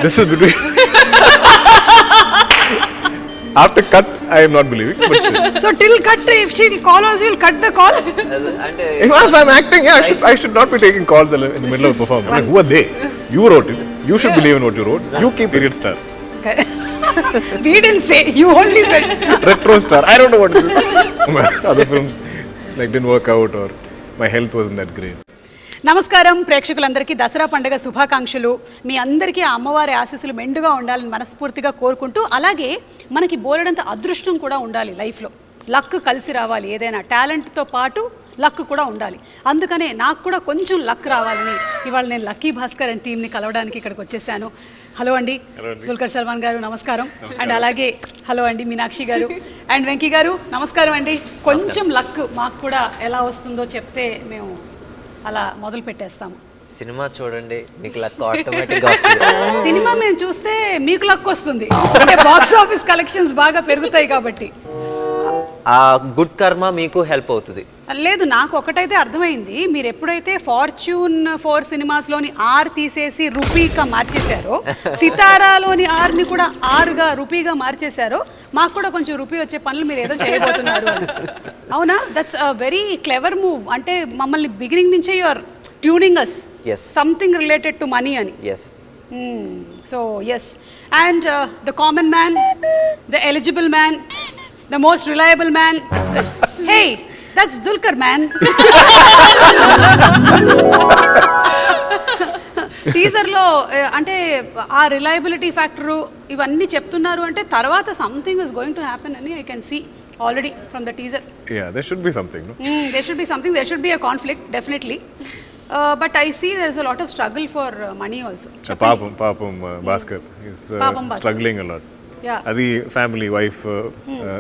This is between. After cut, I am not believing. But still. So till cut, if she will call also, you'll cut the call. If I'm acting, yeah, I should not be taking calls in the middle of a performance. I mean, who are they? You wrote it. You should believe in what you wrote. You keep period star. We didn't say. You only said. Retro star. I don't know what it is. Other films like didn't work out or my health wasn't that great. నమస్కారం ప్రేక్షకులందరికీ దసరా పండుగ శుభాకాంక్షలు. మీ అందరికీ ఆ అమ్మవారి ఆశీస్సులు మెండుగా ఉండాలని మనస్ఫూర్తిగా కోరుకుంటూ, అలాగే మనకి బోలెడంత అదృష్టం కూడా ఉండాలి లైఫ్లో. లక్ కలిసి రావాలి. ఏదైనా టాలెంట్తో పాటు లక్ కూడా ఉండాలి. అందుకనే నాకు కూడా కొంచెం లక్ రావాలని ఇవాళ నేను లక్కీ భాస్కర్ అండ్ టీమ్ని కలవడానికి ఇక్కడికి వచ్చేసాను. హలో అండి దుల్కర్ సల్మాన్ గారు, నమస్కారం. అండ్ అలాగే హలో అండి మీనాక్షి గారు అండ్ వెంకీ గారు, నమస్కారం అండి. కొంచెం లక్ మాకు కూడా ఎలా వస్తుందో చెప్తే మేము అలా మొదలు పెట్టేస్తాము. సినిమా చూడండి, మీకు లక్ ఆటోమేటిక్గా వస్తుంది. సినిమా మేము చూస్తే మీకు లక్ వస్తుంది, అంటే బాక్స్ ఆఫీస్ కలెక్షన్స్ బాగా పెరుగుతాయి కాబట్టి. ఆ గుడ్ కర్మ మీకు హెల్ప్ అవుతుంది. లేదు, నాకు ఒకటైతే అర్థమైంది. మీరు ఎప్పుడైతే ఫార్చ్యూన్ 4 సినిమాస్లోని ఆర్ తీసేసి రూపీగా మార్చేశారో, సితారాలోని ఆర్ని కూడా ఆర్గా రూపీగా మార్చేశారో, మాకు కూడా కొంచెం రూపీ వచ్చే పనులు మీరు ఏదో చేయబోతున్నారు. అవునా? That's a very clever move. అంటే మమ్మల్ని బిగినింగ్ నుంచే you're tuning us something related to money అని. So yes, and the common man, the eligible man, the most reliable man. Hey, that's Dulquer, man. టీజర్లో అంటే ఆ రిలయబిలిటీ ఫ్యాక్టరు ఇవన్నీ చెప్తున్నారు అంటే తర్వాత something is going to happen అని I can see already from the teaser. There should be something, no? There should be something. There should be a conflict, definitely. But I see there's a lot of struggle for money also. Papam Baskhar is struggling a lot. అది family, wife,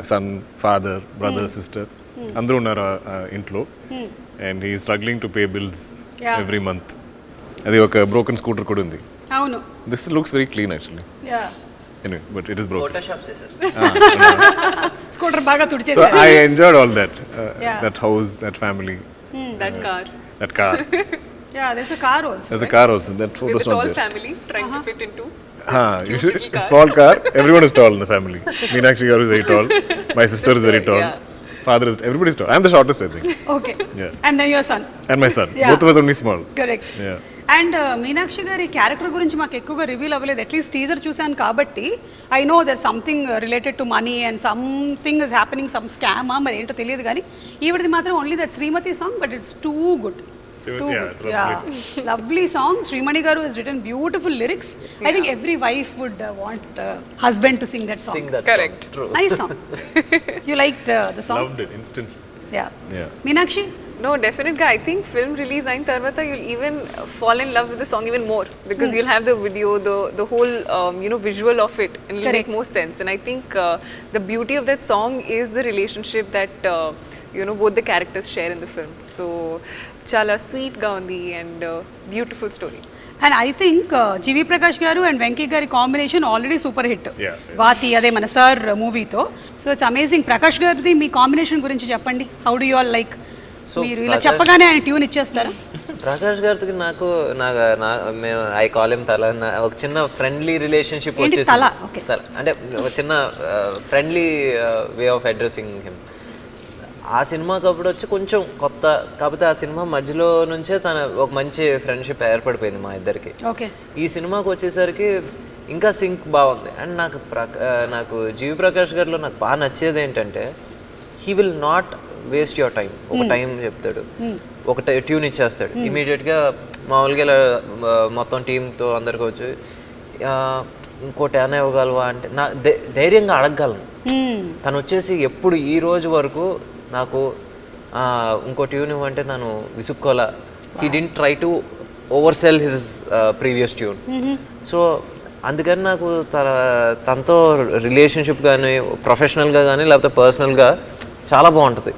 son, father, brother, sister అందరూ ఉన్నారు ఇంట్లో. And he struggling to pay bills every month. అది ఒక broken scooter కూడా ఉంది. అవును, this looks very clean actually. Anyway, but it is broken. Photoshop చేశారు. స్కూటర్ బాగా తుడిచేశారు. So I enjoyed all that. That house, that family. That car. That car. Yeah, there's a car also. There's a car also. That photo is not there. With a tall family trying to fit into. You should, small car. Everyone is tall in the family. Meenakshi Chaudhary is very tall. My sister is very tall. Father is. Everybody is tall. I'm the shortest, I think. Okay. And then your son. And my son. Both of us only small. Correct. And Meenakshi గారి character గురించి మాకు ఎక్కువగా reveal అవ్వలేదు. At least teaser చూశాను కాబట్టి I know there something related to money and something is happening, some స్కామా మరి ఏంటో తెలియదు. కానీ ఈవిడది మాత్రం only that Srimathi song, but it's too good. Lovely song. Srimani garu has written beautiful lyrics. I think every wife would want husband to sing that song. Correct. True. Nice song. You liked the song? Loved it instantly. Yeah. Meenakshi? No, definitely. I think film release ayin tarvata you'll even fall in love with the song even more because you'll have the video, the whole visual of it, and it'll make more sense. And I think the beauty of that song is the relationship that both the characters share in the film. So chala sweet ga undi and beautiful story. And I think జీవి ప్రకాష్ గారు and Venky గారి combination already super hit. వాతి, అదే మన sir మూవీతో. So it's amazing. Prakash గారిది మీ combination గురించి చెప్పండి. How do you all like? మీరు ఇలా చెప్పగానే ఆయన ట్యూన్ ఇచ్చేస్తారా? ప్రకాష్ గారికి నాకు మేము ఐ కాల్ హిమ్ తల, ఒక చిన్న ఫ్రెండ్లీ రిలేషన్షిప్ వచ్చేసి, అంటే ఒక చిన్న friendly way of addressing him. ఆ సినిమాకి అప్పుడు వచ్చి కొంచెం కొత్త, కాకపోతే ఆ సినిమా మధ్యలో నుంచే తన ఒక మంచి ఫ్రెండ్షిప్ ఏర్పడిపోయింది మా ఇద్దరికి. ఈ సినిమాకి వచ్చేసరికి ఇంకా సింక్ బాగుంది. అండ్ నాకు జీవి ప్రకాష్ గారిలో నాకు బాగా నచ్చేది ఏంటంటే he will not waste your time. ఒక టైం చెప్తాడు, ఒక ట్యూన్ ఇచ్చేస్తాడు ఇమీడియట్గా. మామూలుగా ఇలా మొత్తం టీంతో అందరికి వచ్చి ఇంకోటి ఏమైనా ఇవ్వగలవా అంటే నా ధైర్యంగా అడగగలను. తను వచ్చేసి ఎప్పుడు ఈ రోజు వరకు నాకు ఇంకో ట్యూన్ ఇవ్వంటే తను విసుక్కోలా. He didn't try to over sell his previous tune. So అందుకని నాకు తనతో రిలేషన్షిప్ కానీ ప్రొఫెషనల్గా కానీ లేకపోతే పర్సనల్గా చాలా బాగుంటుంది.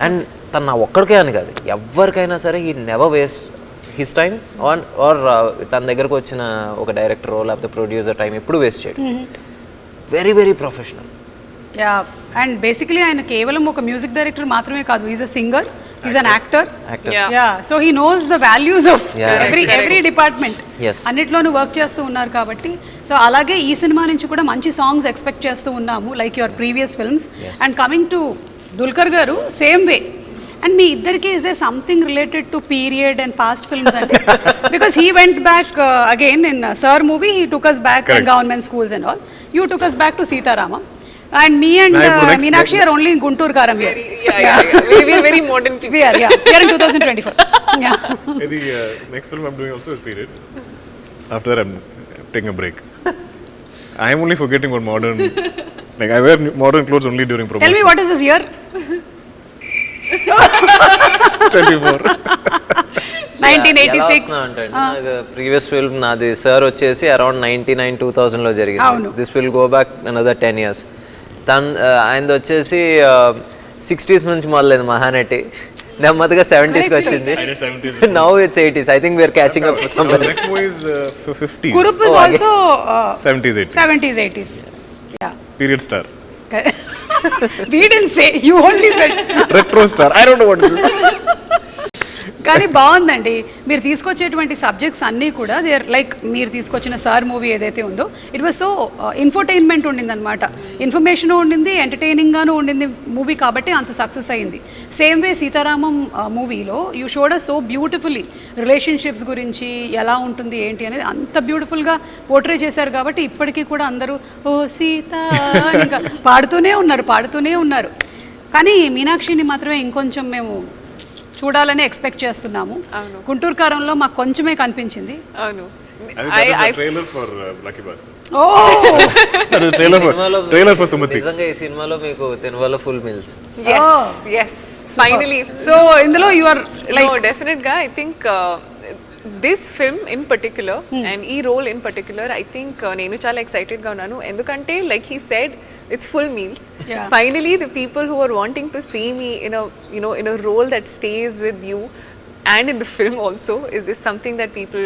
అండ్ తను నా ఒక్కడికే అని కాదు, ఎవరికైనా సరే he never waste his time or తన దగ్గరకు వచ్చిన ఒక డైరెక్టరో లేకపోతే ప్రొడ్యూసర్ టైం ఎప్పుడు వేస్ట్ చేయడు. Very very professional. And basically ఆయన కేవలం ఒక మ్యూజిక్ డైరెక్టర్ మాత్రమే కాదు, is a singer, He's an actor. Yeah. So he knows the values of every department. Yes. అన్నిట్లోనూ వర్క్ చేస్తూ ఉన్నారు కాబట్టి సో అలాగే ఈ సినిమా నుంచి కూడా మంచి సాంగ్స్ ఎక్స్పెక్ట్ చేస్తూ ఉన్నాము like your previous films. And coming to Dulquer garu same way. And మీ ఇద్దరికి is they something related to period and past films అంటే because he went back again in sir movie he took us back in government schools and all. You took us back to Sitaramam. And me and Meenakshi are only in Guntur Karam here. We are very modern people. We are in 2024. Yeah. The next film I'm doing also is period. After that I'm taking a break. I am only forgetting what modern, like I wear modern clothes only during promotion. Tell me what is this year? 24. 1986. Previous film నాది sir వచ్చేసి around 99-2000 లో జరిగింది. This will go back another 10 years. ఆయనది వచ్చేసి 60s నుంచి మొదలైంది మహానటి, నెమ్మదిగా 70s కి వచ్చింది. Now it's 80s. I think we're catching up some. Next movie is 50s. Kurup is also 70s 80s. Yeah. Period star. We didn't say, you only said Retro star. I don't know what it is. కానీ బాగుందండి మీరు తీసుకొచ్చేటువంటి subjects అన్నీ కూడా they are like మీరు తీసుకొచ్చిన sir movie ఏదైతే ఉందో ఇట్ వాజ్ సో ఇన్ఫర్టైన్మెంట్ ఉండింది అనమాట. ఇన్ఫర్మేషన్ ఉండింది, ఎంటర్టైనింగ్గాను ఉండింది మూవీ కాబట్టి అంత సక్సెస్ అయింది. సేమ్ వే సీతారామం మూవీలో you showed us so beautifully relationships గురించి ఎలా ఉంటుంది ఏంటి అనేది అంత బ్యూటిఫుల్గా పోర్ట్రే చేశారు కాబట్టి ఇప్పటికీ కూడా అందరూ ఓ సీత ఇంకా పాడుతూనే ఉన్నారు. కానీ మీనాక్షిని మాత్రమే ఇంకొంచెం మేము చూడాలని ఎక్స్పెక్ట్ చేస్తున్నాము. గుంటూరు కారంలో మాకు కొంచెమే కనిపించింది. అవును. Trailer for lucky Bhaskar. Trailer for Sumathi. నిజంగా ఈ సినిమాలో మీకు తెనువల full meals. Yes. Finally. So ఇందులో you are like no, definitely guy. I think this film in particular and ee role in particular I think nenu chaala excited ga unnanu endukante like he said it's full meals. Finally the people who are wanting to see me in a in a role that stays with you and in the film also is something that people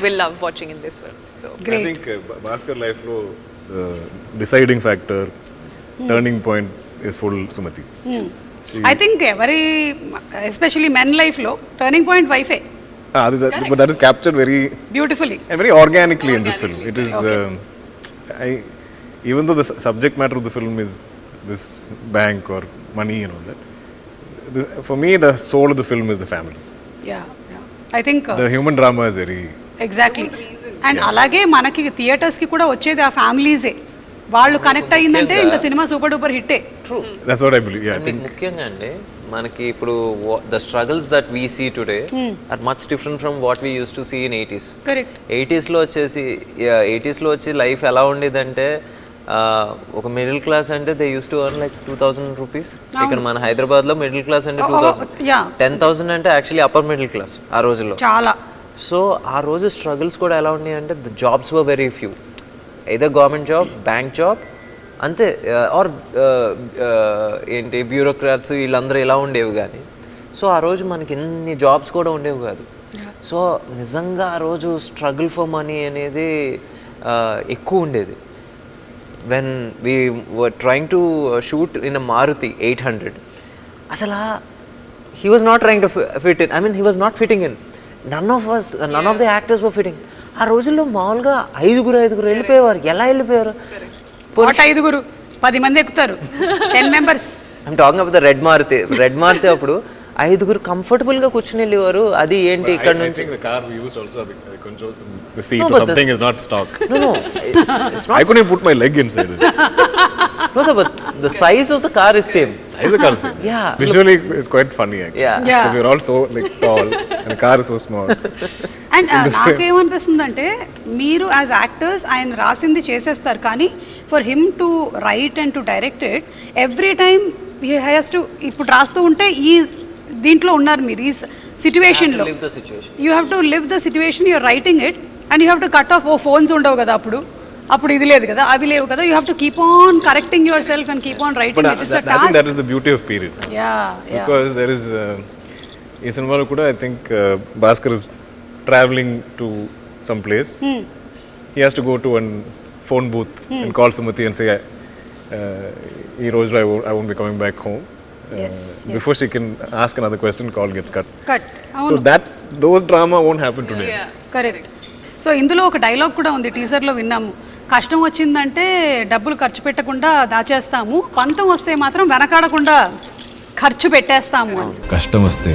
will love watching in this film. So great. I think Baskhar life lo deciding factor turning point is full Sumati. I think every especially men life lo turning point wife e. But that is captured very beautifully and very organically in this film. It is even though the subject matter of the film is this bank or money and all that, for me the soul of the film is the family. Yeah. I think the human drama is very exactly. And alage manaki theaters ki kuda vachedi aa families e వాళ్ళు connect అయ్యిందంటే ఇంకా సినిమా super duper hit. True. That's what I believe. Yeah I think ముఖ్యంగా అండి మనకి ఇప్పుడు the struggles that we see today are much different from what we use to see in 80s. Correct. 80s లో వచ్చి life ఎలా ఉండేదంటే ఒక middle class అంటే they use to earn like 2000 rupees. ఇక్కడ మన హైదరాబాద్లో మిడిల్ క్లాస్ అంటే 2000, 10,000 అంటే యాక్చువల్లీ అప్పర్ మిడిల్ క్లాస్ ఆ రోజుల్లో చాలా. సో ఆ రోజు స్ట్రగుల్స్ కూడా ఎలా ఉన్నాయి అంటే the jobs were very few. either government job, bank job, అంతే ఆర్ ఏంటి బ్యూరోక్రాట్స్ వీళ్ళందరూ ఇలా ఉండేవి కానీ. సో ఆ రోజు మనకి ఎన్ని జాబ్స్ కూడా ఉండేవి కాదు. సో నిజంగా ఆ రోజు స్ట్రగుల్ ఫర్ మనీ అనేది ఎక్కువ ఉండేది. When we were trying to shoot in a Maruti 800, అసలు he was not trying to fit in, I mean he was not fitting in. None of the actors were fitting. ఆ రోజుల్లో మామూలుగా ఐదుగురు వెళ్ళిపోయేవారు. ఎలా వెళ్ళిపోయారు? 10 మంది ఎక్కుతారు, 10 members. I'm talking about the red Maruti అప్పుడు 5 కంఫర్టబుల్ గా కూర్చుని వెళ్ళేవారు. అది ఏంటి ఇక్కడ నుంచి the seat or something is not stock. No, it's not. I couldn't put my leg inside it. No sir, but the size of the car is same. Size of the car is same. Yeah. Visually it's quite funny actually. Yeah. Because we're all so like tall and the car is so small. And నాకేమనిపిస్తుందంటే మీరు as actors ఆయన రాసింది చేసేస్తారు కానీ for him to write and to direct it every time he has to ఇప్పుడు రాస్తూ ఉంటే ఈ దీంట్లో ఉన్నారు మీరు ఈ సిచ్యువేషన్లో. You have to live the situation, you're writing it and you have to cut off. Phones ఉండవు కదా అప్పుడు ఇది లేదు కదా, అవి లేవు కదా. You have to keep on correcting yourself and keep on writing it. It's a task. I think that is the beauty of period. Because there is ఈ సినిమాలో కూడా I think Baskhar is traveling to some place. He has to go to one phone booth and call Sumati and say ఈ రోజులో I won't be coming back home. Before she can ask another question, call gets cut. అవును. So those drama won't happen today. Correct. So ఇందులో ఒక dialogue కూడా ఉంది, టీజర్లో విన్నాము. కష్టం వచ్చిందంటే డబ్బులు ఖర్చు పెట్టకుండా దాచేస్తాము, పంతం వస్తే మాత్రం వెనకాడకుండా ఖర్చు పెట్టేస్తాము అని. కష్టం వస్తే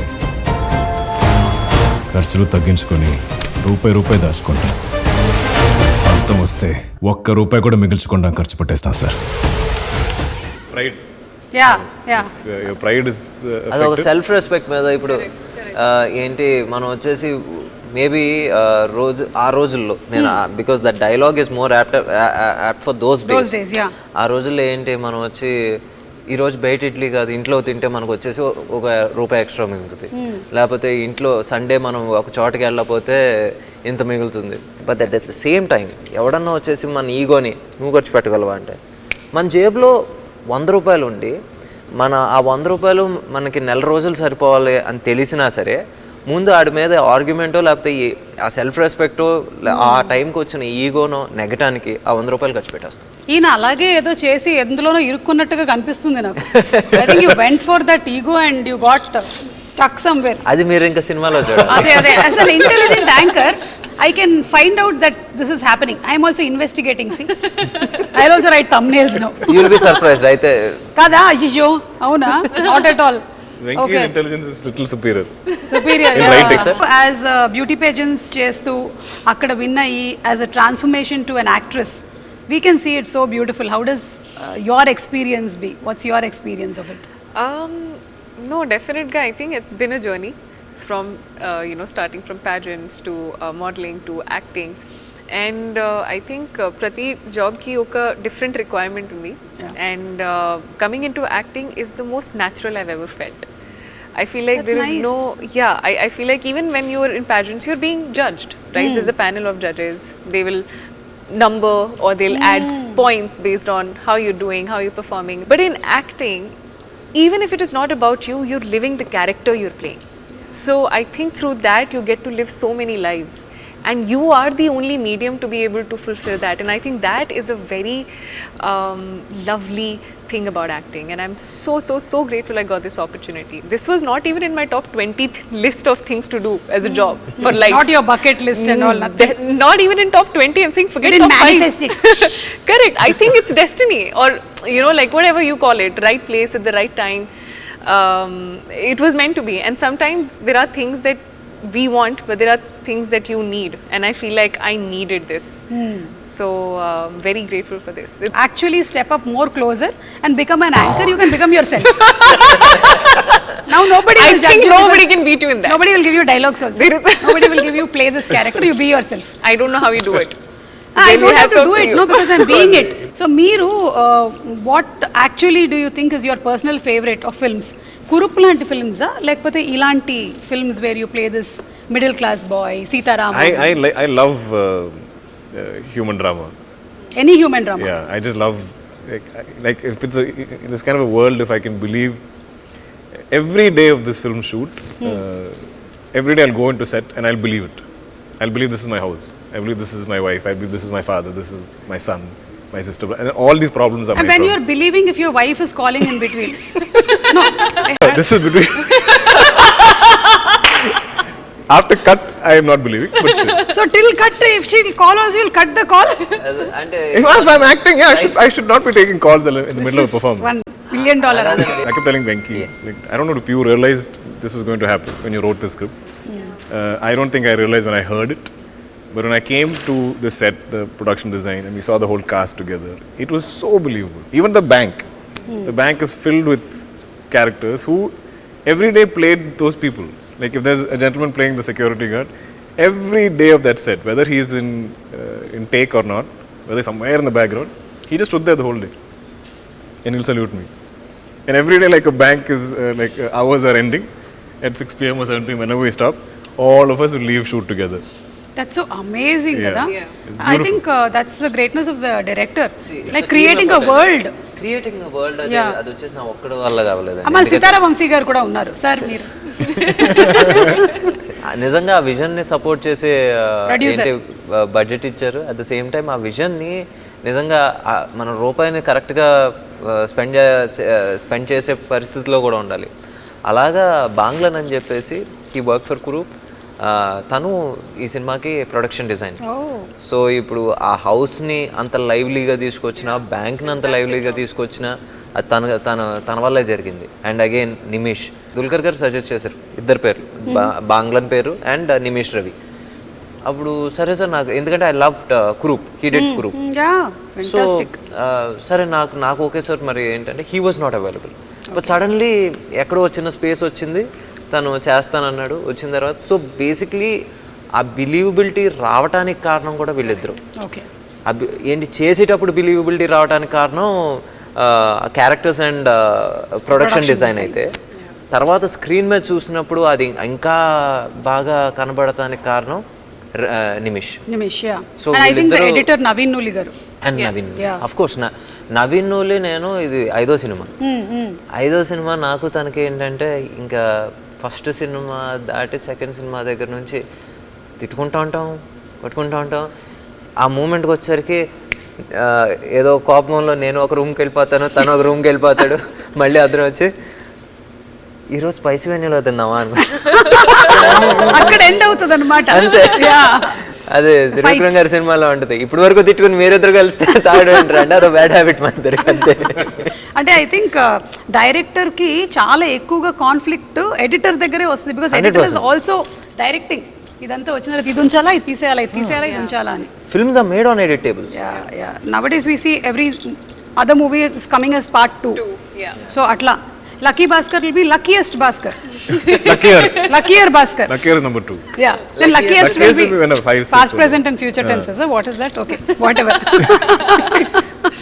ఖర్చులు తగ్గించుకొని రూపాయి దాచుకుంటాం, పంతం వస్తే ₹1 కూడా మిగిల్చుకుంటాం, ఖర్చు పెట్టేస్తాం sir. Pride. Yeah Your pride is అది ఒక సెల్ఫ్ రెస్పెక్ట్ మీద. ఇప్పుడు ఏంటి మనం వచ్చేసి మేబీ ఆ రోజుల్లో నేను because the dialogue is more apt for those days. ఆ రోజుల్లో ఏంటి మనం వచ్చి ఈరోజు బయట ఇడ్లీ కాదు ఇంట్లో తింటే మనకు వచ్చేసి ₹1 ఎక్స్ట్రా మిగులుతుంది, లేకపోతే ఇంట్లో సండే మనం ఒక చోటకి వెళ్ళకపోతే ఇంత మిగులుతుంది. But at the same time ఎవడన్నా వచ్చేసి మన ఈగోని నువ్వు ఖర్చు పెట్టగలవా అంటే, మన జేబులో ₹100 ఉండి ఆ ₹100 మనకి నెల రోజులు సరిపోవాలి అని తెలిసినా సరే ముందు ఆడి మీద ఆర్గ్యుమెంటో లేకపోతే ఆ సెల్ఫ్ రెస్పెక్టో ఆ టైంకి వచ్చిన ఈగోనో నెగటానికి ఆ ₹100 ఖర్చు పెట్టేస్తాం. ఈయన అలాగే ఏదో చేసి ఎందులోనో ఇరుక్కున్నట్టుగా కనిపిస్తుంది నాకు. I think you went for that ego and you got stuck somewhere. అది మీరు ఇంకా సినిమాలో చూడండి. అదే as an intelligent anchor I can find out that this is happening. I am also investigating. See, I'll also write thumbnails now. You'll be surprised, right? Kada, Ajisho, avuna, not at all. Venky's intelligence is little superior. Superior. In writing, sir. As beauty pageants chestu, akkada win ayi as a transformation to an actress, we can see it so beautiful. How does your experience be? What's your experience of it? No, definitely. I think it's been a journey. From starting from pageants to modeling to acting, and I think prati job ki oka different requirement undi, and coming into acting is the most natural I've ever felt. I feel like there is no I feel like even when you're in pageants you're being judged, right? There's a panel of judges, they will number or they'll add points based on how you're doing, how you're performing. But in acting, even if it is not about you, you're living the character you're playing. So I think through that you get to live so many lives, and you are the only medium to be able to fulfill that. And I think that is a very lovely thing about acting, and I'm so grateful I got this opportunity. This was not even in my top 20 list of things to do as a job for life. Not your bucket list and all. Not even in top 20. I'm saying forget top 5. Correct. I think it's destiny, or like whatever you call it, right place at the right time. It was meant to be, and sometimes there are things that we want, but there are things that you need, and I feel like I needed this. So very grateful for this. Actually step up more closer and become an anchor. You can become yourself. Now nobody will judge you. Nobody can beat you in that. Nobody will give you dialogues also. Nobody will give you play this character. You be yourself. I don't know how you do it. I don't have to do it, no, because I'm being it. So Meeru, what actually do you think is your personal favorite of films? Kurupu lanti films lekapothe ilanti films where you play this middle class boy, Sithara Entertainments? I love human drama. Any human drama? Yeah, I just love like if it's in this kind of a world, if I can believe every day of this film shoot, every day I'll go into set and I'll believe it. I'll believe this is my house. I believe this is my wife. I believe this is my father. This is my son, my sister. And all these problems are. And when you're believing, if your wife is calling in between, no. This is between. After cut, I am not believing, but still. So till cut, if she'll call also, you'll cut the call. And if I'm acting, I should not be taking calls in the middle of a performance. $1 billion. I kept telling Venky, like, I don't know if you realized this was going to happen when you wrote the script. I don't think I realized when I heard it, but when I came to the set, the production design, and we saw the whole cast together, it was so believable. Even the bank is filled with characters who every day played those people. Like if there's a gentleman playing the security guard, every day of that set, whether he's in take or not, whether somewhere in the background, he just stood there the whole day, and he'll salute me. And every day, like a bank is hours are ending at 6 p.m. or 7 p.m. whenever we stop, all of us will leave shoot together. That's so amazing, Kada. Yeah. I think that's the greatness of the director. Like creating a world. Creating a world, అది వచ్చేసి నా ఒక్కడి వల్ల కావలేదు. అమ్మ సితారా వంశీ గారు కూడా ఉన్నారు sir. మీరు నిజంగా ఆ విజన్ ని సపోర్ట్ చేసే బడ్జెట్ ఇచ్చారు. అట్ ద సేమ్ టైం ఆ విజన్ ని నిజంగా మన రూపాయిని కరెక్ట్గా స్పెండ్ చేసే పరిస్థితిలో కూడా ఉండాలి. అలాగా బాంగ్లన్ అని చెప్పేసి ఈ వర్క్ ఫర్ గ్రూప్, తను ఈ సినిమాకి ప్రొడక్షన్ డిజైన్. సో ఇప్పుడు ఆ హౌస్ని అంత లైవ్లీగా తీసుకొచ్చిన, బ్యాంక్ని అంత లైవ్లీగా తీసుకొచ్చిన అది తన వల్లే జరిగింది. అండ్ అగైన్ నిమిష్, దుల్కర్ గారు సజెస్ట్ చేశారు ఇద్దరు పేర్లు, బాంగ్లన్ పేరు అండ్ నిమిష్ రవి. అప్పుడు సరే సార్ నాకు, ఎందుకంటే I love group, he did group. So సరే నాకు ఓకే సార్. మరి ఏంటంటే he was not available. But suddenly ఎక్కడో చిన్న స్పేస్ వచ్చింది, తను చేస్తానన్నాడు. వచ్చిన తర్వాత సో బేసిక్లీ ఆ బిలీవబిలిటీ రావడానికి కారణం కూడా వీళ్ళిద్దరు. ఏంటి చేసేటప్పుడు బిలీవబిలిటీ రావడానికి కారణం క్యారెక్టర్స్ అండ్ ప్రొడక్షన్ డిజైన్ అయితే, తర్వాత స్క్రీన్ మీద చూసినప్పుడు అది ఇంకా బాగా కనబడటానికి కారణం నిమిష్. సో ఎడిటర్ నవీన్ నూలి గారు and Naveen, of course Naveen Nooli. నేను ఇది 5వ సినిమా నాకు తనకి ఏంటంటే ఇంకా ఫస్ట్ సినిమా దాటి సెకండ్ సినిమా దగ్గర నుంచి తిట్టుకుంటూ ఉంటాం, కొట్టుకుంటూ ఉంటాం. ఆ మూమెంట్కి వచ్చేసరికి ఏదో కోపంలో నేను ఒక రూమ్కి వెళ్ళిపోతాను, తను ఒక రూమ్కి వెళ్ళిపోతాడు, మళ్ళీ అద్దరం వచ్చి ఈరోజు స్పైసీ వెన్యూలో తిందామా అక్కడ ఎండ్ అవుతుంది అనమాట. అదే త్రివిక్రమ్ గారి సినిమాలో ఉంటుంది, ఇప్పుడు వరకు తిట్టుకుని మీరిద్దరు కలిస్తే తాడు అంటారు అంటే అదో బ్యాడ్ హ్యాబిట్ మా ఇద్దరికి అంతే. అంటే ఐ థింక్ డైరెక్టర్ కి చాలా ఎక్కువగా కాన్ఫ్లిక్ట్ ఎడిటర్ దగ్గరే వస్తుంది, because editor is also directing. ఇదంతా వచ్చిన తర్వాత ఇది ఉంచాలా, ఇది తీసేయాలా, ఇది తీసేయాలా, ఇది ఉంచాలా అని. Films are made on edit tables. Nowadays we see every other movie is coming as part 2. So అట్లా Lucky Baskhar will be luckiest Baskhar. Luckier Baskhar. Luckier is number 2. Yeah. Then luckiest will be when 5, 6 past, present and future tenses. What is that? Okay. Whatever.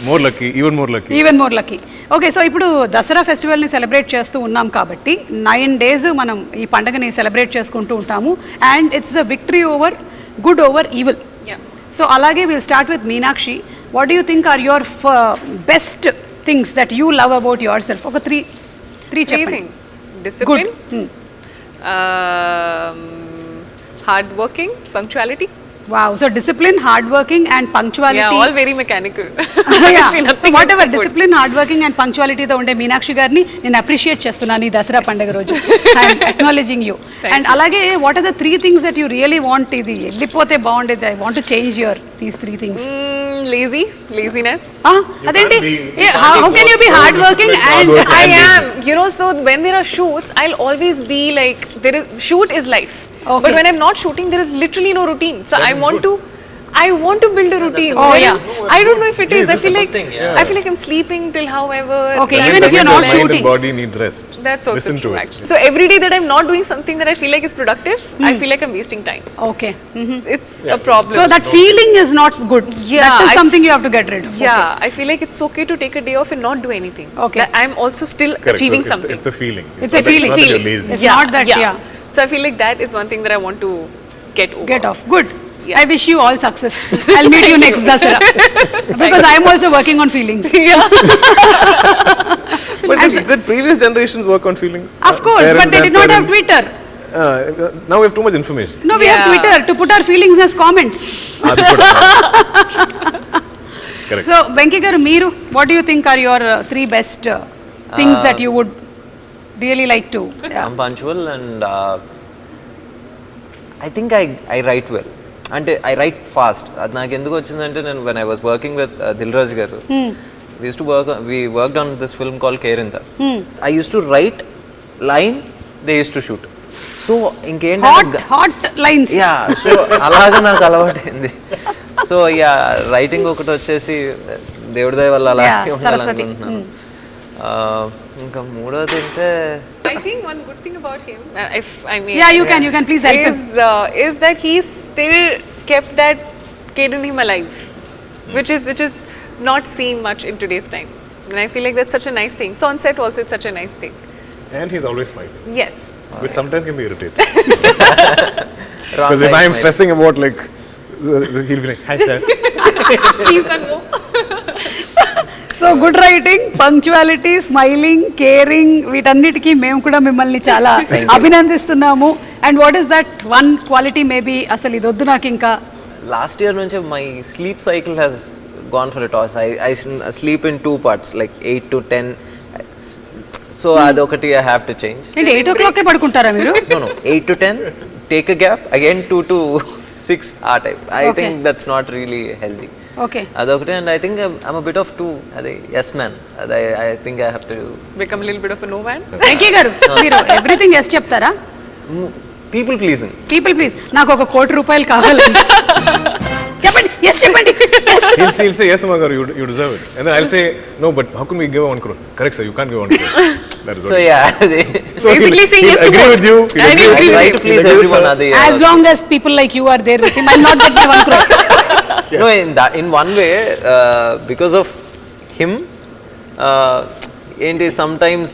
More lucky, even more lucky. Even more lucky. Okay, so ఇప్పుడు Dasara ఫెస్టివల్ని celebrate చేస్తూ ఉన్నాం కాబట్టి 9 days మనం ఈ పండుగని celebrate చేసుకుంటూ ఉంటాము. And it's the victory over good over evil. So అలాగే will start with Meenakshi. What do you think are your best things that you love about yourself? ఒక three things. Discipline, hard working, punctuality. Wow, so discipline, hard working and punctuality. Yeah, all very mechanical. So whatever, discipline, hard working and punctuality తో ఉండే మీనాక్షి గారిని నేను appreciate చేస్తున్నాను ఈ దసరా పండుగ రోజు. I am acknowledging you. And అలాగే what are the 3 things that you really want? ఇది వెళ్ళిపోతే బాగుండేది, I want to change your these 3 things. Laziness. అదేంటి? How can you be hard working and I am, you know, so when there are shoots I'll always be like, shoot is life. Okay. But when I'm not shooting, there is literally no routine. So I want to build a routine. Oh yeah. I don't know if it is. I feel like I'm sleeping till however. Okay, even if you're not shooting. Mind and body need rest. That's also Listen true, to actually. So every day that I'm not doing something that I feel like is productive, I feel like I'm wasting time. Okay. It's a problem. So that feeling is not good. Yeah, that is something you have to get rid of. Yeah, okay. I feel like it's okay to take a day off and not do anything. Okay. That I'm also still Correct. achieving So something. it's the feeling. It's a feeling. Not that you're lazy. It's not that. Yeah. So I feel like that is one thing that I want to get over. Get off. Good. Yeah. I wish you all success. I'll meet you next Dasara. Because I am also working on feelings. But did previous generations work on feelings? Of course, but they did not have Twitter. Now we have too much information. No, we have Twitter to put our feelings as comments. Correct. So, Venky garu, meeru, what do you think are your 3 best things that you would really like to? I'm punctual and I think I write well. అంటే I write fast. అది నాకు ఎందుకు వచ్చిందంటే నేను when I was working with Dilraj garu, we worked on this film called Kerinta. I used to write line, they used to shoot. So ఇంకేంటంటే hot lines. Yeah, so అలాగా నాకు అలవాటైంది. సో యా, రైటింగ్ ఒకటి వచ్చేసి దేవుడి దయ వల్ల అలా ఉండాలనుకుంటున్నాను. ఇంకా మూడోది అంటే I think one good thing about him, if I may, you can please help is that he still kept that kid in him alive, which is not seen much in today's time, and I feel like that's such a nice thing. So on set also it's such a nice thing. And he's always smiling. Yes. Which sometimes can be irritating. Because if I am stressing about like, he'll be like, hi sir. Please don't go. So good writing, punctuality, smiling, caring, వీటన్నిటికీ మేము కూడా మిమ్మల్ని చాలా అభినందిస్తున్నాము. And what is that one quality maybe అసలు ఇది వద్దు నాకు ఇంకా? లాస్ట్ ఇయర్ నుంచి my sleep cycle has gone for a toss. I sleep in 2 parts, like 8 to 10. So adokati I have to change. అంటే 8 o'clock ఏ పడుకుంటారా మీరు? No, 8 to 10, take a gap, again 2 to 6 ఆ type. I think that's not really healthy. Okay. Adokati, and I think I'm a bit of two. Yes man. I think I have to Become a little bit of a no man. Venky గారు మీరు everything yes చెప్తారా? people pleasing. People please నాకు ₹1 కోటి కావాలండి. చెప్పండి yes చెప్పండి. He'll say, yes, Magar, you deserve it. And then I'll say, no, but how can we give 1 crore? Correct, sir, you can't give 1 crore. That is So what yeah, So basically saying yes to agree both. with you. He'll I agree will with I you. try to please He'll agree with everyone. her. As long as people like you are there with him, I'll not get my 1 crore. No, in one way, because of him, ఏంటి sometimes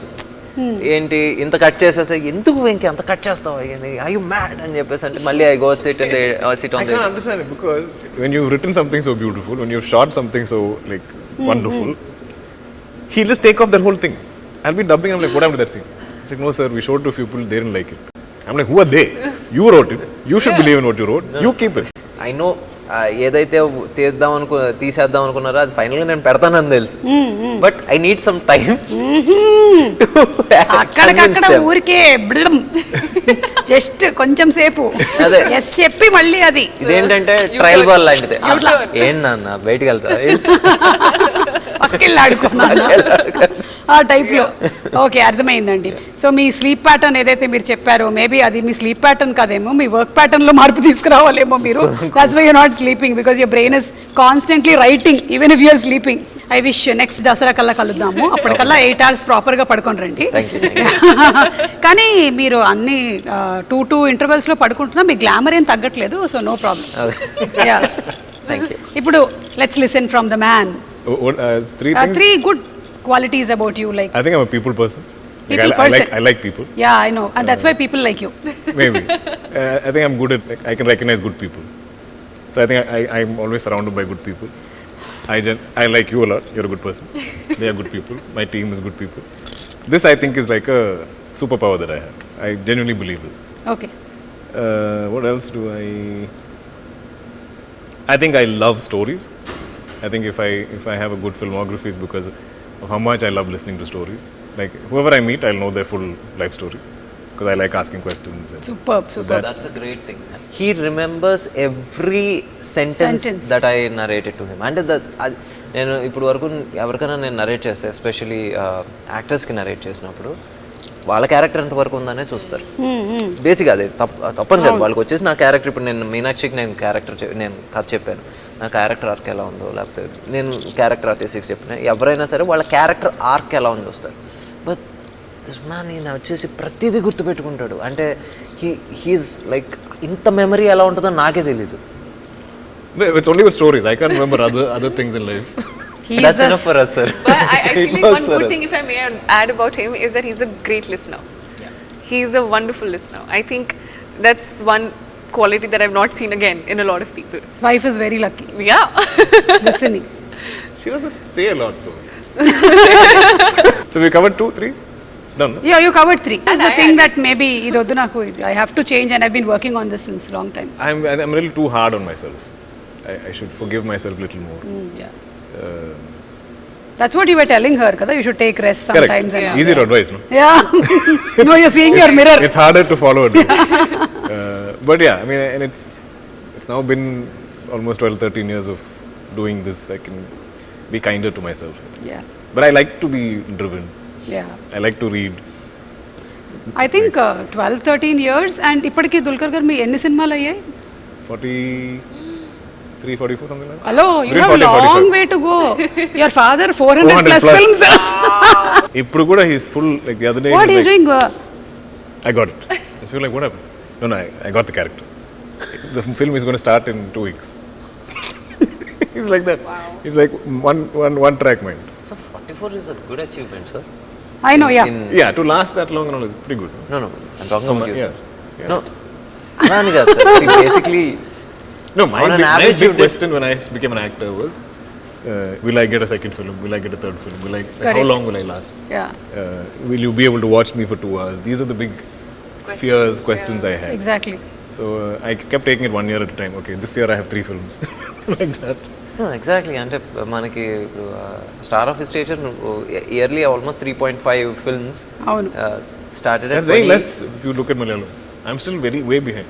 ఏంటి ఇంత cut చేసేస్తే ఎందుకు వెంకీ అంత cut చేస్తావు I you mad అని చెప్పేసి అంటే మళ్ళీ I go SIT in the SIT I on can't understand it because when you've written something so beautiful, when you've shot something so like wonderful, he'll just take off that whole thing. I'll be dubbing, I'm like, what happened to that scene? It's like, no sir, we showed to a few people, they didn't like it. I'm like, who are they? You wrote it. You should believe in what you wrote. You keep it. I know ఏదైతే తీసేద్దాం అనుకున్నారో అది ఫైనల్గా నేను పెడతానని తెలుసు but I need some time అక్కడికక్కడ ఊరికే జస్ట్ కొంచెం సేపు అదే. ఎస్ చెప్పి మళ్ళీ అది ఇదేంటంటే ట్రయల్ బాల్ లాంటిది ఏంటి నాన్న బయటికి వెళ్తా పక్కెళ్ళి ఆడుకున్నాను ఆ టైప్లో. ఓకే, అర్థమైందండి. సో మీ స్లీప్ ప్యాటర్న్ ఏదైతే మీరు చెప్పారో మేబీ అది మీ స్లీప్ ప్యాటర్న్ కాదేమో, మీ వర్క్ ప్యాటర్న్లో మార్పు తీసుకురావాలేమో మీరు. That's why you're not sleeping because your brain is constantly writing even if you're sleeping. I wish next Dasara కల్లా కలుద్దాము, అప్పటికల్లా 8 hours ప్రాపర్గా పడుకొని రండి. కానీ మీరు అన్ని 2 ఇంటర్వెల్స్లో పడుకుంటున్నా మీ గ్లామర్ ఏం తగ్గట్లేదు, సో నో ప్రాబ్లం. ఇప్పుడు let's listen from the man. Three things. 3 good qualities about you, like I think I'm a people person. People Like, person. I like people. Yeah, I know, and that's why people like you. Maybe. I think I'm good at, like, I can recognize good people. So I think I'm always surrounded by good people. I like you a lot. You're a good person. They are good people. My team is good people. This I think is like a superpower that I have. I genuinely believe this. Okay. What else do I think I love stories. I think if I have a good filmography is because of how much I love listening to stories. Like whoever I meet, I'll know their full life story because I like asking questions. And Superb. That's a great thing. He remembers every sentence that I narrated to him. And నేను ఇప్పుడు వరకు ఎవరికైనా నేను narrate చేస్తే especially యాక్టర్స్కి narrate చేసినప్పుడు వాళ్ళ character ఎంతవరకు ఉందనే చూస్తారు. బేసిక్గా అదే తప్పని కాదు, వాళ్ళకి వచ్చేసి నా క్యారెక్టర్ ఇప్పుడు నేను మీనాక్షికి నేను కథ చెప్పాను, నా క్యారెక్టర్ ఆర్క్ ఎలా ఉందో, లేకపోతే నేను క్యారెక్టర్ ఆర్టిస్ట్కి చెప్పిన ఎవరైనా సరే వాళ్ళ క్యారెక్టర్ ఆర్క్ ఎలా ఉందో చూస్తారు. బట్ దిస్ మ్యాన్ ఈయన వచ్చేసి ప్రతిదీ గుర్తుపెట్టుకుంటాడు. అంటే హీఈస్ లైక్ ఇంత మెమరీ ఎలా ఉంటుందో నాకే తెలీదు. It's only with stories. I can't remember other things in life. That's enough for us, sir. But I feel like one good thing, if I may add about him, is that he's a great listener. Yeah. He's a wonderful listener. I think that's one quality that I've not seen again in a lot of people. His wife is very lucky. Yeah. Listening. She was just say a lot though. So we covered 2, 3. Done. No? Yeah, you covered 3. That's the thing that maybe idoddu naku I have to change, and I've been working on this since long time. I'm a little too hard on myself. I should forgive myself a little more. Yeah. That's what you were telling her, kada. You should take rest sometimes. Correct. Easy to advise, no? Yeah. No, you're seeing your mirror. It's harder to follow it. But yeah, I mean, and it's now been almost 12-13 years of doing this. I can be kinder to myself. Yeah. But I like to be driven. Yeah. I like to read. I think 12-13 years, and ఇప్పటికి దుల్కర్ గారు మీ ఎన్ని సినిమాలు అయ్యాయి? 43-44 something like that. Hello, you have a long way to go. Your father 400 plus films. ఇప్పుడు కూడా he's full, like the other day. What is doing? I got it. I feel like what happened? No, I got the character. The film is going to start in 2 weeks. He's like that. Wow. He's like one track mind. So 44 is a good achievement, sir. I know, yeah. Yeah, to last that long and all is pretty good. No, I'm talking about you, sir. Yeah. No, అలాని కాదు sir. See, basically, no, my average big question when I became an actor was, will I get a second film? Will I get a third film? How long will I last? Yeah. Will you be able to watch me for 2 hours? These are the big questions I had. Exactly. So I kept taking it 1 year at a time. Okay, this year I have 3 films. Like that. Exactly అంటే మనకి star of stature yearly almost 3.5 films అవును started That's very less if you look at Malayalam. I'm still very way behind.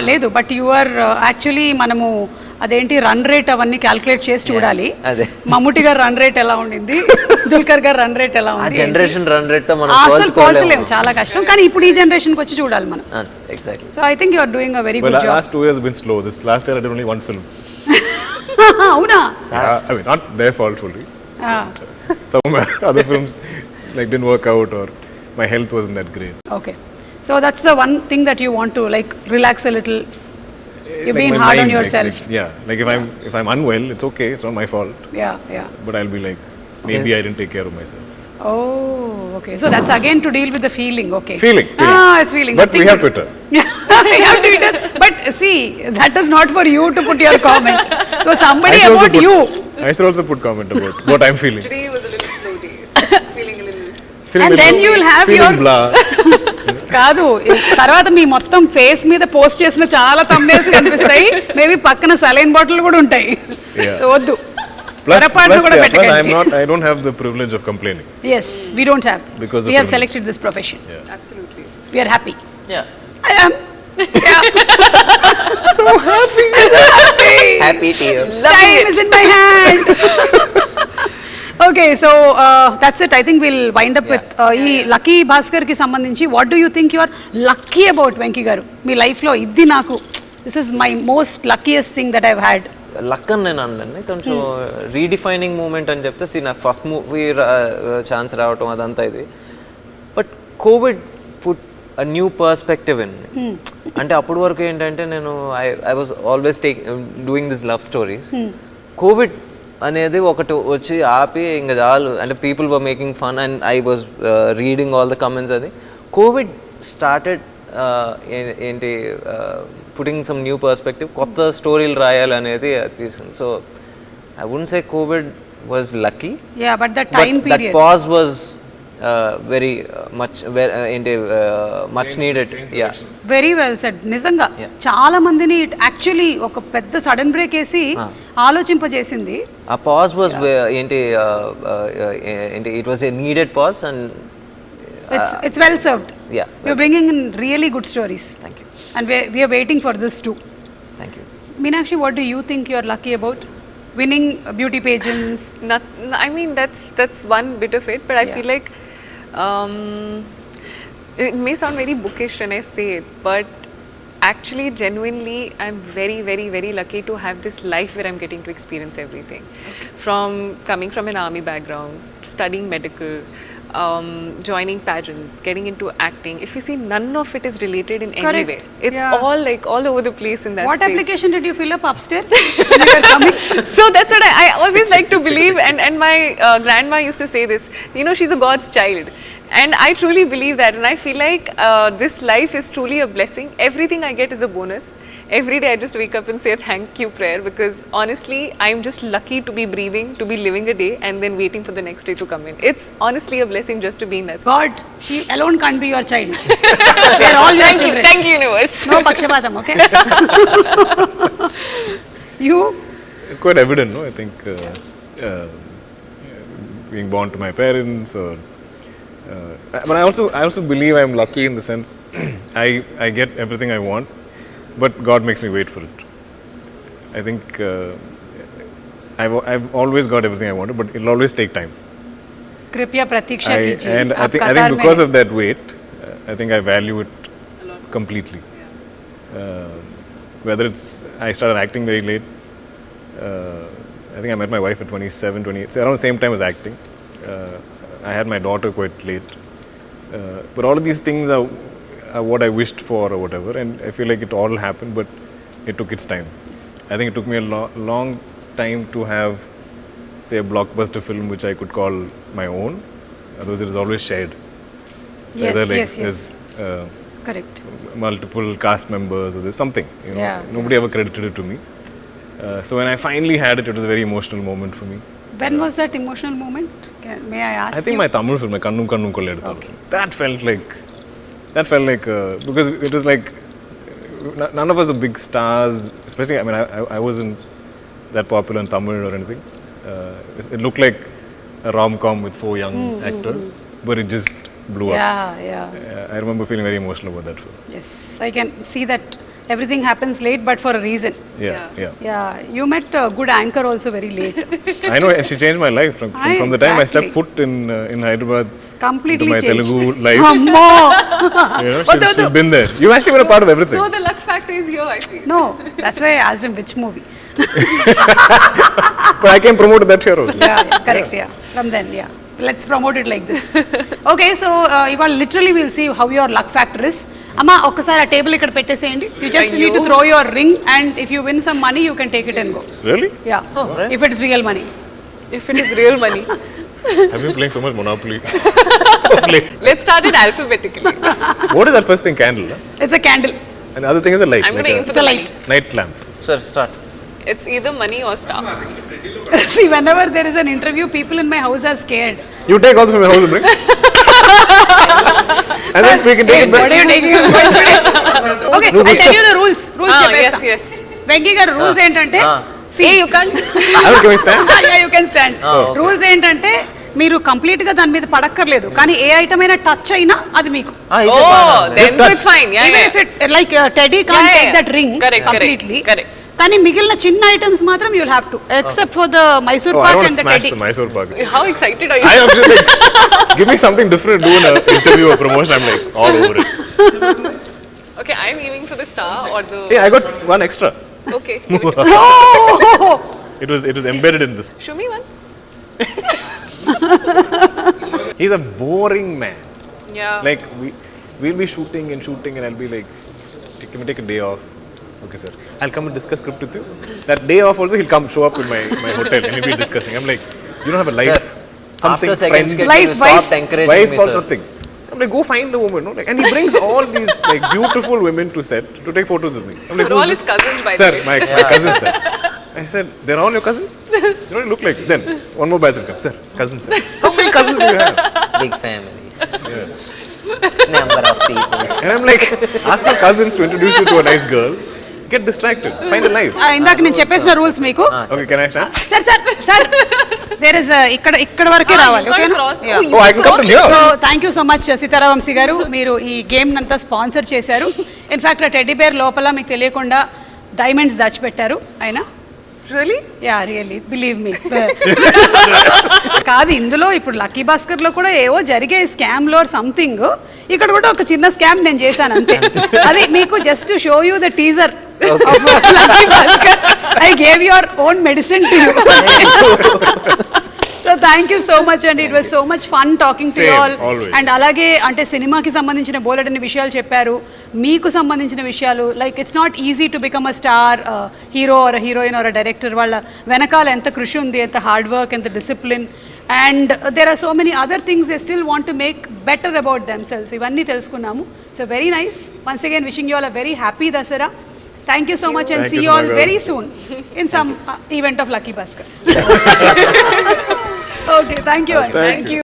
లేదు but you are actually మనము అదేంటి run rate అవన్నీ calculate చేసి చూడాలి. అదే. మమ్ముటి గారు రన్ రేట్ ఎలా ఉండింది, దుల్కర్ గారు రన్ రేట్ ఎలా ఆ ఉంది, జనరేషన్ రన్ రేట్ తో మనం అసలు పోల్చలేము, చాలా కష్టం. కానీ ఇప్పుడు ఈ జనరేషన్కి వచ్చి చూడాలి మనం. Exactly. So I think you are doing a very Well, good job. last 2 years have been slow. This last year I did only one film. అవునా? I mean, not their fault fully. Some other films like didn't work out or my health wasn't that great. Okay, so that's the one thing that you want to like relax a little. You're Like being my hard on mind, yourself. Like if I'm unwell, it's okay. It's not my fault. Yeah. But I'll be like, maybe I didn't take care of myself. Oh, okay. So that's again to deal with the feeling. Okay. Feeling. It's feeling. But Nothing we have to- Twitter. We have Twitter. But see, that is not for you to put your comment. So somebody I about you. should also put comment about what I'm feeling. Today was a little slow day. Feeling a little. Feeling And little- then you will have feeling your- blah. కాదు, తర్వాత మీ మొత్తం face మీద post చేసిన చాలా thumbnails కనిపిస్తాయి. Maybe పక్కన saline bottle కూడా ఉంటాయి. Yeah. సో వద్దు. Plus, పొరపాటున కూడా plus పెట్టకండి. I don't have the privilege of complaining. Yes, we don't have. Because We of have privilege. selected this profession. Absolutely. We are happy. Yeah I am. Yeah. So happy. Happy to you. Time is in my hand. Okay, so that's it. I think we'll wind up with ఈ lucky Bhaskar కి సంబంధించి what do you think you are lucky about, Venky గారు? మీ life లో ఇది నాకు this is my most luckiest thing that I've had. Luck అని నేను అనలేండి, కొంచెం రీడిఫైనింగ్ మూమెంట్ అని చెప్తే నాకు ఫస్ట్ మూవీ ఛాన్స్ రావటం అదంతా ఇది. But Covid put a new perspective in. అంటే అప్పటి వరకు ఏంటంటే నేను I was always doing this love stories. Covid అనేది ఒకటి వచ్చి ఆపి ఇంకా చాలు అంటే people were making fun and I was reading all the comments. అది కోవిడ్ స్టార్టెడ్ ఏంటి పుటింగ్ సమ్ న్యూ పర్స్పెక్టివ్, కొత్త స్టోరీలు రాయాలనేది తీసింది. So I wouldn't say Covid was lucky. Yeah, but the time But that period. pause was very much much needed. Yeah. Very well said. నిజంగా చాలా మందిని actually ఒక పెద్ద sudden brake వేసి ఆలోచింపజేసింది. ఆ పాజ్ వాజ్ ఏంటి it was a needed pause and It's well served. Yeah, You're bringing in really good stories. Thank you. And we are waiting for this too. Thank you. Meenakshi, what do you think you're lucky about? Winning beauty pageants? I mean, that's one bit of it, but I feel like it may sound very bookish when I say it, but actually, genuinely, I'm very, very, very lucky to have this life where I'm getting to experience everything. From coming from an army background, studying medical, joining pageants, getting into acting. If you see, none of it is related in any Correct. way. It's Yeah. all like all over the place in that What space. application did you fill up upstairs when you were coming? So that's what I always like to believe, and my grandma used to say this, you know, she's a God's child, and I truly believe that, and I feel like this life is truly a blessing. Everything I get is a bonus. Every day I just wake up and say a thank you prayer, because honestly I'm just lucky to be breathing, to be living a day and then waiting for the next day to come in. It's honestly a blessing just to be in that space. God, she alone can't be your child. We are all your children. Thank you universe. No pakshapatam, okay? You? It's quite evident, no? I think being born to my parents, or but I also believe I'm lucky in the sense I get everything I want, but God makes me wait for it. I think I've always got everything I wanted, but it'll always take time. Kripya pratiksha kijiye. And I Aap think Qatar because mein of that wait, I think I value it completely. Whether it's I started acting very late. I think I met my wife at 27, 28. It's around the same time as acting. I had my daughter quite late. But all of these things are what I wished for or whatever, and I feel like it all happened, but it took its time. I think it took me a long time to have, say, a blockbuster film which I could call my own. Otherwise, it is always shared. So Yes, either like yes. there's Correct. multiple cast members or there's something, you know. Yeah, Nobody ever credited it to me. So when I finally had it, it was a very emotional moment for me. When was that emotional moment? May I ask I think you? my Tamil film, my Kannum Kannum Kolledutharu, that felt like because it was like none of us are big stars, especially I mean I wasn't that popular in Tamil or anything. It looked like a rom-com with 4 young actors, but it just blew up. Yeah. I remember feeling very emotional about that film. Yes, I can see that everything happens late, but for a reason. Yeah. You met a good anchor also very late. I know, and she changed my life from the time I stepped foot in Hyderabad Completely into my changed. Telugu life. Ammo! You know, she's been there. You've actually been a part of everything. So the luck factor is here, I think. No, that's why I asked him which movie. But I can promote that here also. Yeah, correct. Yeah. From then, yeah. Let's promote it like this. Okay, so ఇవాళ literally we'll see how your luck factor is. అమ్మా ఒక్కసారి ఆ table ఇక్కడ పెట్టేసేయండి. You just need to throw your ring, and if you win some money, you can take it and go. Really? Yeah. If it is real money. If it is real money. I've been playing so much Monopoly. Let's start it alphabetically. What is that first thing? Candle? Huh? It's a candle. And the other thing is a light. I'm going to aim for It's a the light. Night lamp. Sir, start. It's either money or star. See, whenever there is an interview, people in my house are scared. You take all this from my house and bring. And then we can take it back. What are you taking? Okay, so I'll tell you the rules. Yes. Venky garu rules ఏంటంటే see you can't. Can we stand? Yeah, you can stand. Rules ఏంటంటే మీరు complete గా దాని మీద పడక్కర్లేదు, కానీ ఏ item అయినా touch అయినా అది మీకు. Then it's fine. Yeah, Even if it like Teddy can't take that ring completely. Correct. కానీ మిగిలిన చిన్న ఐటమ్స్ మాత్రం you'll have to, except for the Mysore I Pak want and to the smash Teddy. the Mysore Pak. How excited are you? I am just like, give me something different to do in an interview or promotion. I'm like all over it. Okay, I'm aiming for the star or the. Hey, I got one extra. Okay. Oh! It was embedded in this. Show me once. He's a boring man. Yeah. Like we'll be shooting, and I'll be like, can we take a day off? Okay, sir. I'll come and discuss script with you. That day off also, he'll come show up in my hotel and he'll be discussing. I'm like, you don't have a life. Sir, Something after second friends. sketch, Life, you stopped encouraging Wife me, or sir. nothing. I'm like, go find a woman, no? Like, and he brings all these like beautiful women to set to take photos with me. I'm like, They're all who's his this? cousins, by Sir, the way. my cousins, sir. I said, they're all your cousins? You don't look like it. Then one more batch will come. Sir, cousins, sir. How many cousins do you have? Big family. Number of people. And I'm like, ask your cousins to introduce you to a nice girl. Get distracted. Find a life. ఇందాక నేను చెప్పేసిన rules మీకు. Okay, can I stand? Sir there is ఇక్కడ వరకే రావాలి. you can't cross. Yeah. Oh, I can come to here. So thank you so much Sitara Vamsi garu, మీరు ఈ game అంతా స్పాన్సర్ చేశారు. ఇన్ఫాక్ట్ ఆ టెడ్డీ బేర్ లోపల మీకు తెలియకుండా డైమండ్స్ దాచిపెట్టారు ఆయన. Really? Yeah really believe me. కాదు, ఇందులో ఇప్పుడు లక్కీ భాస్కర్ లో కూడా ఏవో జరిగే స్కామ్ లో సంథింగ్, ఇక్కడ కూడా ఒక చిన్న స్కామ్ నేను చేశాను అంతే. అది మీకు just show you the teaser of lucky Bhaskar. I gave your own medicine to you. So thank you so much and it was so much fun talking to you all. And అలాగే అంటే సినిమాకి సంబంధించిన బోలెడన్ని విషయాలు చెప్పారు, మీకు సంబంధించిన విషయాలు. Like it's not easy to become a star, hero or heroine or director. వాళ్ళ వెనకాల ఎంత కృషి ఉంది, ఎంత హార్డ్ వర్క్, ఎంత discipline, and there are so many other things they still want to make better about themselves. ఇవన్నీ తెలుసుకున్నాము. So very nice. Once again wishing you all a very happy Dasara. Thank you so much and see you all very soon in some event of Lucky Baskhar. Okay, thank you. Thank you.